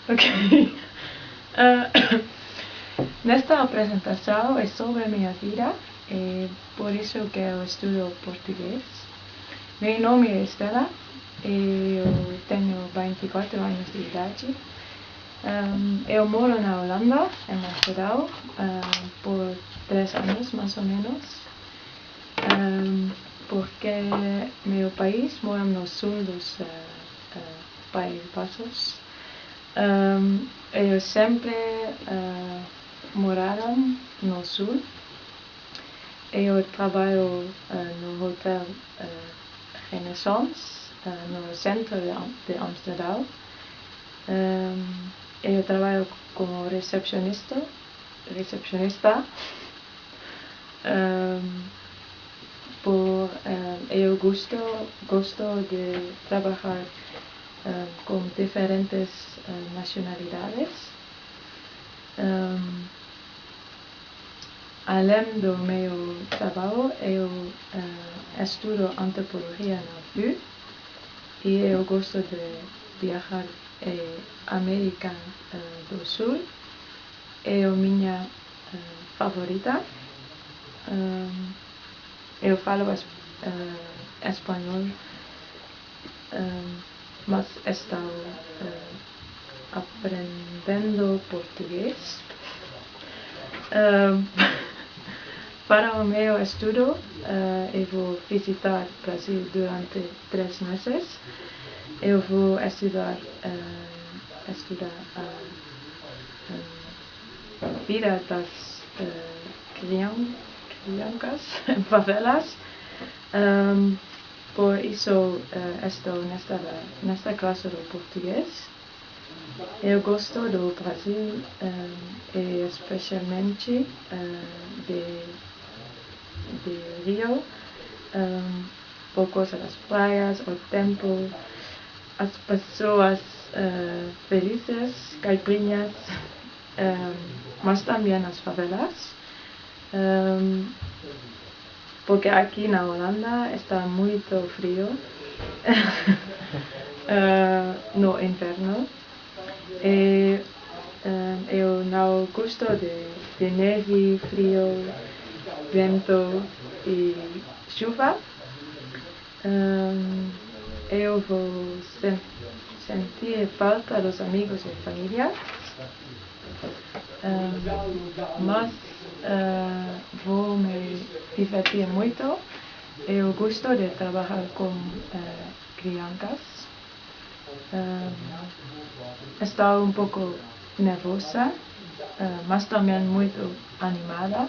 Ok. Eh, Nesta apresentação é sobre minha vida, por isso que eu estudo português. Meu nome é Estela e eu tenho 24 anos de idade. Eu moro na Holanda, em Amsterdão, por 3 anos mais ou menos, porque meu país mora no sul dos Países Baixos. Eu sempre morava no sul. Eu trabalho no Hotel Renaissance, no centro de Amsterdão. Eu trabalho como recepcionista. Eu gosto de trabalhar com diferentes nacionalidades. Além do meu trabalho, eu estudo antropologia na UFU e eu gosto de viajar América do Sul. É a minha favorita. Eu falo espanhol, mas estou aprendendo português. Para o meu estudo, eu vou visitar o Brasil durante 3 meses. Eu vou estudar a vida das crianças em favelas. Por isso estou nesta classe de português. Eu gosto do Brasil e especialmente de Rio, por causa das praias, o tempo, as pessoas felizes, caipirinhas, mas também as favelas. Porque aqui na Holanda está muito frio no inverno. E eu não gosto de neve, frio, vento e chuva. Eu vou sentir falta dos amigos e família, mas vou me divertir muito. Eu gosto de trabalhar com crianças. Estou pouco nervosa, mas também muito animada.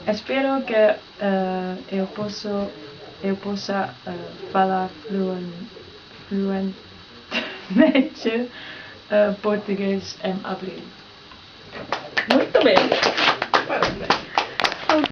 Espero que eu possa falar fluentemente português em abril. Muito bem.